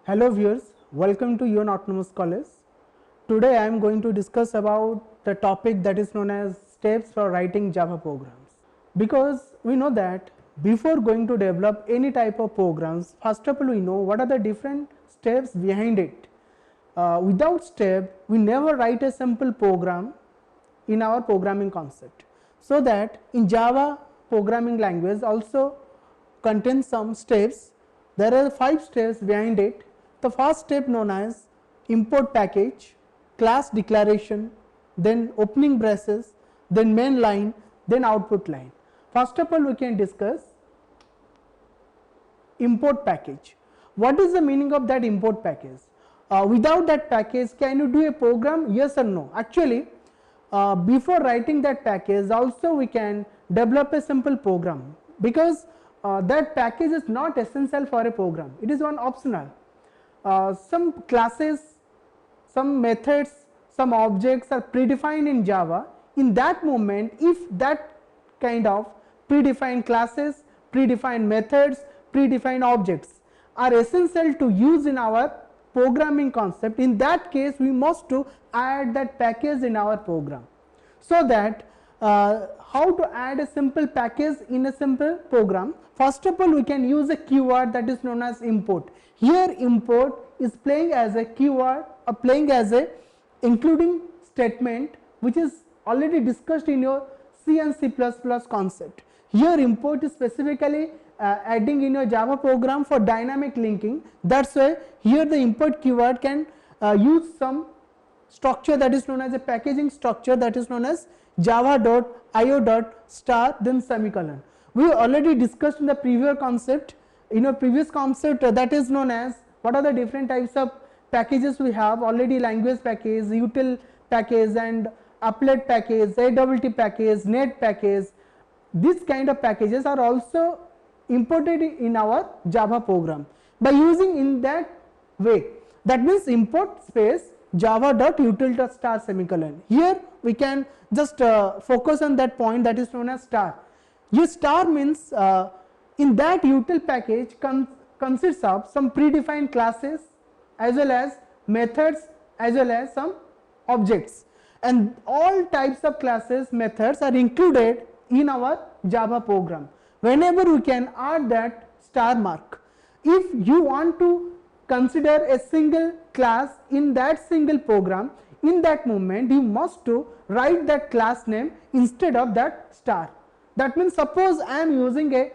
Hello viewers, welcome to Yon Autonomous College. Today I am going to discuss about the topic that is known as steps for writing Java programs. Because we know that before going to develop any type of programs, first of all we know what are the different steps behind it. Without step, we never write a simple program in our programming concept. So that in Java programming language also contains some steps. There are 5 steps behind it. The first step known as import package, class declaration, then opening braces, then main line, then output line. First of all we can discuss import package. What is the meaning of that import package? Without that package, can you do a program? Yes or no? Actually, before writing that package also we can develop a simple program, because that package is not essential for a program, it is one optional. Some classes, some methods, some objects are predefined in Java. In that moment, if that kind of predefined classes, predefined methods, predefined objects are essential to use in our programming concept, in that case we must to add that package in our program. So that how to add a simple package in a simple program? First of all, we can use a keyword that is known as import. Here import is playing as a keyword or playing as a including statement, which is already discussed in your C and C++ concept. Here import is specifically adding in your Java program for dynamic linking. That's why here the import keyword can use some structure that is known as a packaging structure, that is known as java.io.star then semicolon. We already discussed in the previous concept, that is known as what are the different types of packages we have already: language package, util package, and applet package, AWT package, net package. These kind of packages are also imported in our Java program by using in that way. That means import space java.util.star semicolon. Here we can just focus on that point, that is known as star. Your star means in that util package consists of some predefined classes as well as methods as well as some objects, and all types of classes, methods are included in our Java program. Whenever we can add that star mark, if you want to consider a single class in that single program, in that moment you must to write that class name instead of that star. That means suppose I am using a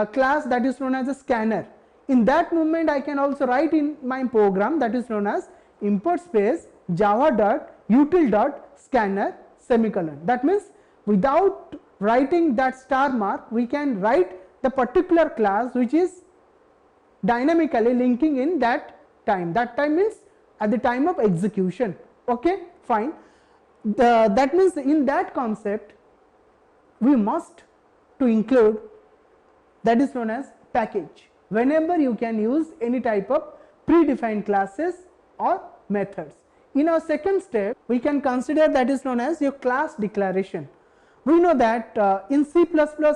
class that is known as a scanner. In that moment I can also write in my program that is known as import space java.util.scanner semicolon. That means without writing that star mark we can write the particular class which is dynamically linking in that time. That time means at the time of execution. Okay, fine. That means in that concept we must to include that is known as package whenever you can use any type of predefined classes or methods. In our second step we can consider that is known as your class declaration. We know that in C++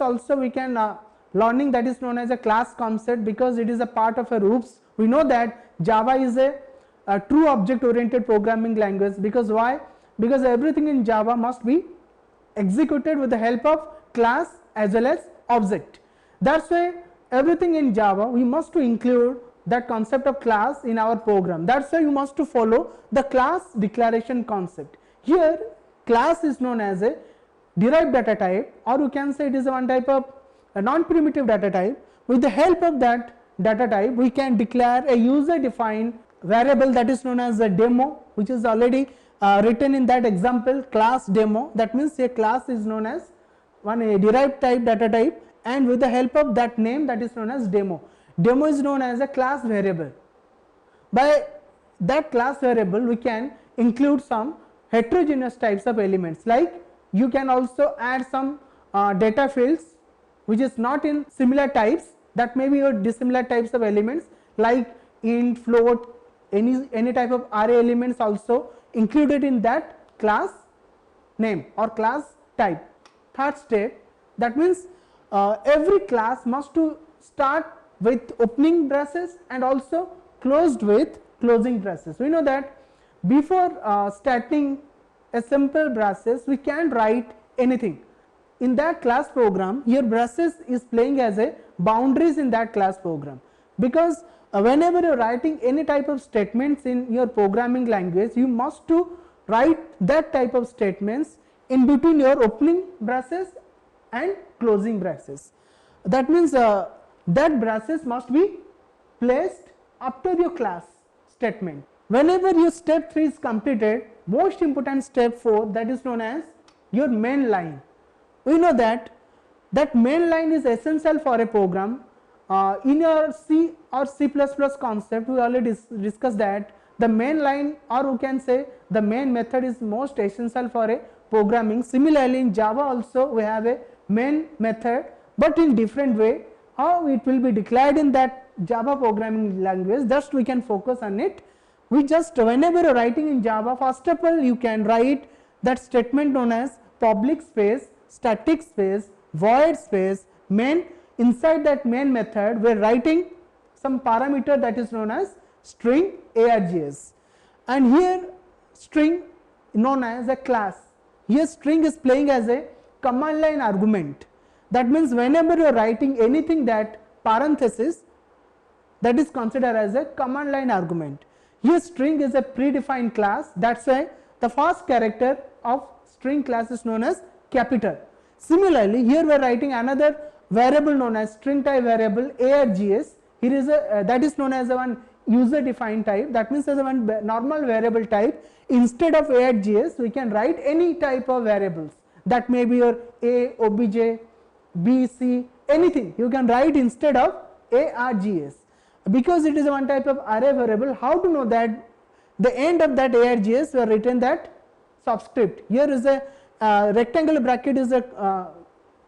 also we can learning that is known as a class concept, because it is a part of a OOPS. We know that Java is a true object oriented programming language. Because why? Because everything in Java must be executed with the help of class as well as object. That's why everything in Java we must to include that concept of class in our program. That's why you must to follow the class declaration concept. Here class is known as a derived data type, or you can say it is one type of a non-primitive data type. With the help of that data type we can declare a user defined variable that is known as a demo, which is already written in that example, class demo. That means a class is known as a derived type data type, and with the help of that name that is known as demo. Demo is known as a class variable. By that class variable we can include some heterogeneous types of elements, like you can also add some data fields which is not in similar types, that may be your dissimilar types of elements like int, float, any type of array elements also included in that class name or class type. Third step, that means every class must to start with opening braces and also closed with closing braces. We know that before starting a simple braces we can write anything. In that class program, your braces is playing as a boundaries in that class program, because whenever you are writing any type of statements in your programming language, you must to write that type of statements in between your opening braces and closing braces. That means that braces must be placed after your class statement. Whenever your step 3 is completed, most important step 4, that is known as your main line. We know that main line is essential for a program. In your C or C++ concept, we already discussed that the main line, or we can say the main method, is most essential for a programming. Similarly, in Java also we have a main method, but in different way. How it will be declared in that Java programming language, just we can focus on it. We just, whenever you are writing in Java, first of all you can write that statement known as public space, static space, void space, main. Inside that main method we are writing some parameter that is known as string args, and here string known as a class. Here string is playing as a command line argument. That means whenever you are writing anything, that parenthesis, that is considered as a command line argument. Here string is a predefined class, that is why the first character of string class is known as capital. Similarly, here we are writing another variable known as string type variable args. Here is a that is known as a one user defined type. That means as a one normal variable type. Instead of args, we can write any type of variables. That may be your a, obj, b, c, anything you can write instead of args, because it is one type of array variable. How to know that the end of that args we have written that subscript. Here is a rectangular bracket is a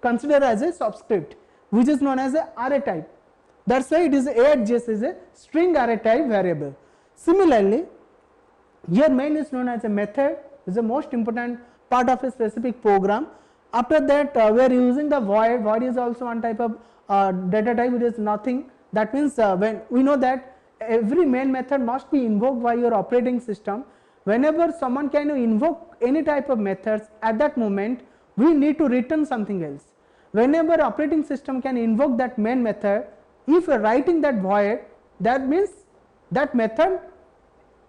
considered as a subscript, which is known as a array type. That's why it is args is a string array type variable. Similarly, here main is known as a method, is the most important part of a specific program. After that we are using the void. Void is also one type of data type. It is nothing. That means when we know that every main method must be invoked by your operating system. Whenever someone can invoke any type of methods, at that moment we need to return something else. Whenever operating system can invoke that main method, if you are writing that void, that means that method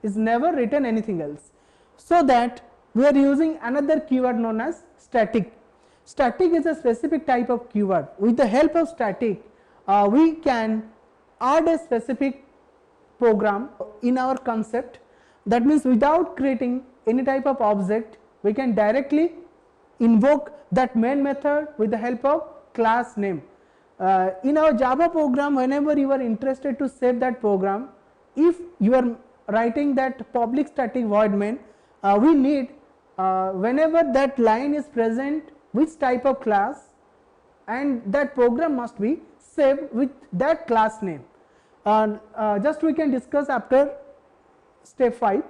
is never written anything else. So that we are using another keyword known as static. Static is a specific type of keyword. With the help of static, we can add a specific program in our concept. That means without creating any type of object, we can directly invoke that main method with the help of class name. In our Java program, whenever you are interested to save that program, if you are writing that public static void main, we need whenever that line is present, which type of class, and that program must be saved with that class name. Just we can discuss after step 5.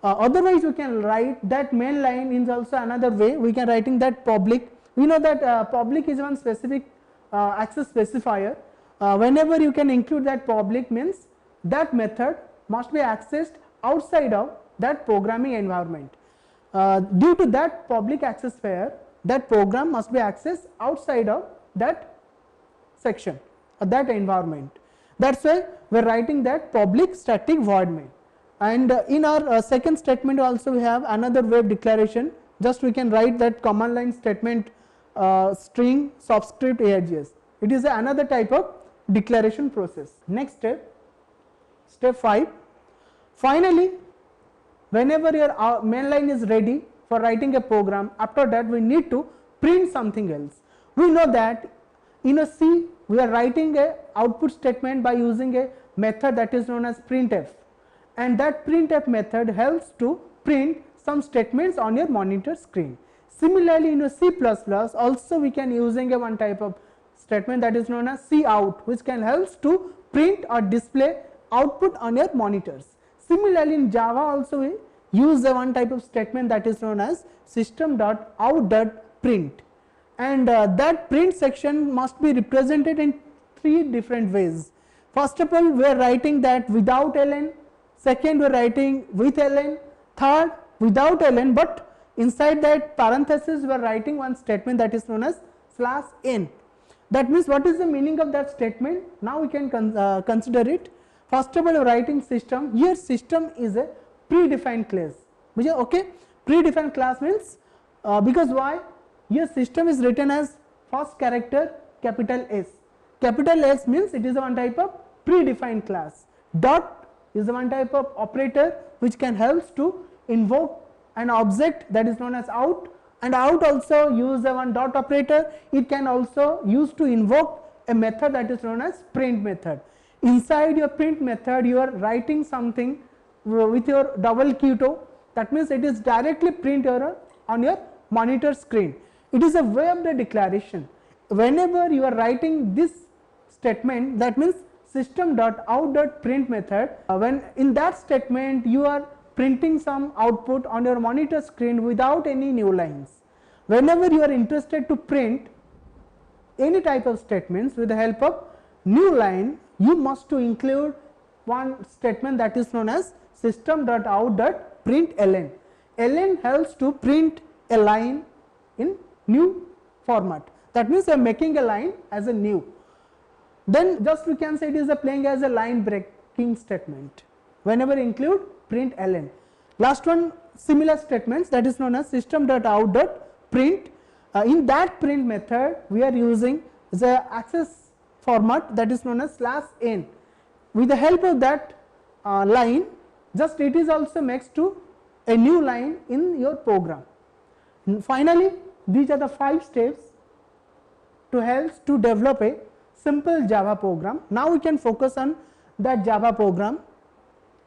Otherwise we can write that main line is also another way. We can writing that public. We know that public is one specific access specifier. Whenever you can include that public, means that method must be accessed outside of that programming environment. Due to that public access pair, that program must be accessed outside of that section or that environment. That is why we are writing that public static void main. And in our second statement also we have another web declaration. Just we can write that command line statement string subscript args. It is another type of declaration process. Next step, step 5. Finally, whenever your main line is ready for writing a program, after that we need to print something else. We know that in a C we are writing a output statement by using a method that is known as printf, and that printf method helps to print some statements on your monitor screen. Similarly, in a C++ also we can using a one type of statement that is known as cout, which can helps to print or display output on your monitors. Similarly, in Java also we use the one type of statement that is known as system.out.print, and that print section must be represented in 3 different ways. First of all, we are writing that without ln, second we are writing with ln, third without ln, but inside that parenthesis we are writing one statement that is known as /n. That means what is the meaning of that statement? Now we can consider it. First of all, we are writing system. Here system is a predefined class. Okay, predefined class means because why? Here system is written as first character capital S. Capital S means it is one type of predefined class. Dot is one type of operator which can help to invoke an object that is known as out, and out also use a one dot operator. It can also use to invoke a method that is known as print method. Inside your print method you are writing something with your double quote, that means it is directly print on your monitor screen. It is a way of the declaration. Whenever you are writing this statement, that means system.out.print method, when in that statement you are printing some output on your monitor screen without any new lines. Whenever you are interested to print any type of statements with the help of new line, you must to include one statement that is known as system.out.println. ln helps to print a line in new format. That means I am making a line as a new. Then just we can say it is playing as a line breaking statement whenever include print ln. Last one, similar statements, that is known as system.out.print. In that print method we are using the access format that is known as /n. With the help of that line, just it is also makes to a new line in your program. And finally, these are the 5 steps to help to develop a simple Java program. Now we can focus on that Java program.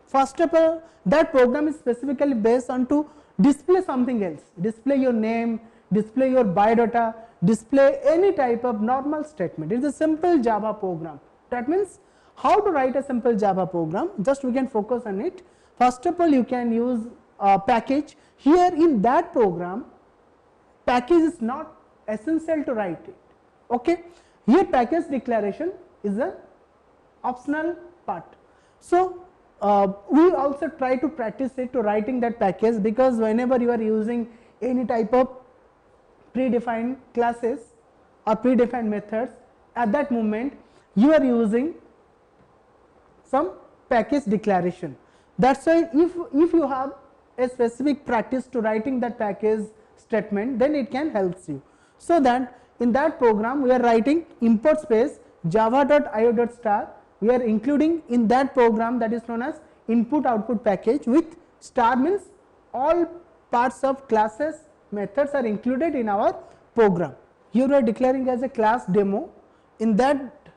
First of all, that program is specifically based on to display something else, display your name, display your biodata, display any type of normal statement. It is a simple Java program. That means how to write a simple Java program, just we can focus on it. First of all, you can use a package. Here in that program, package is not essential to write it. Okay, here package declaration is a optional part. So we also try to practice it to writing that package, because whenever you are using any type of predefined classes or predefined methods, at that moment you are using some package declaration. That's why if you have a specific practice to writing that package statement, then it can help you. So that in that program we are writing import space java.io.star. We are including in that program that is known as input output package, with star means all parts of classes methods are included in our program. Here we are declaring as a class demo. In that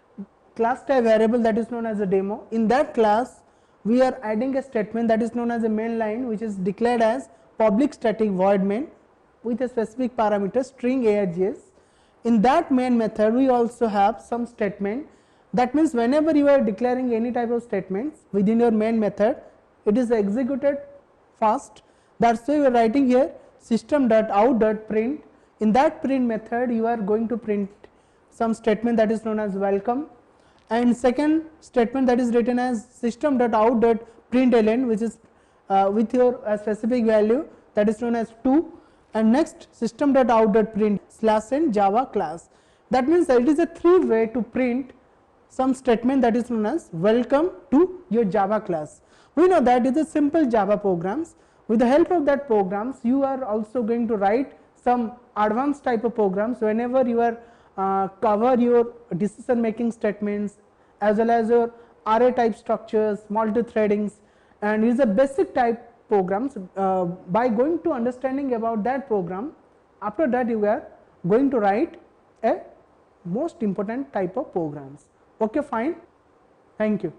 class type variable that is known as a demo, in that class we are adding a statement that is known as a main line, which is declared as public static void main with a specific parameter string args. In that main method we also have some statement. That means whenever you are declaring any type of statements within your main method, it is executed fast. That's why we are writing here system.out.print. In that print method you are going to print some statement that is known as welcome, and second statement that is written as system.out.println, which is with your specific value that is known as 2, and next system.out.print /n java class. That means that it is a 3 way to print some statement that is known as welcome to your Java class. We know that it is simple Java programs. With the help of that programs, you are also going to write some advanced type of programs whenever you are cover your decision making statements as well as your array type structures, multi-threadings, and it is a basic type programs. By going to understanding about that program, after that you are going to write a most important type of programs. Okay, fine. Thank you.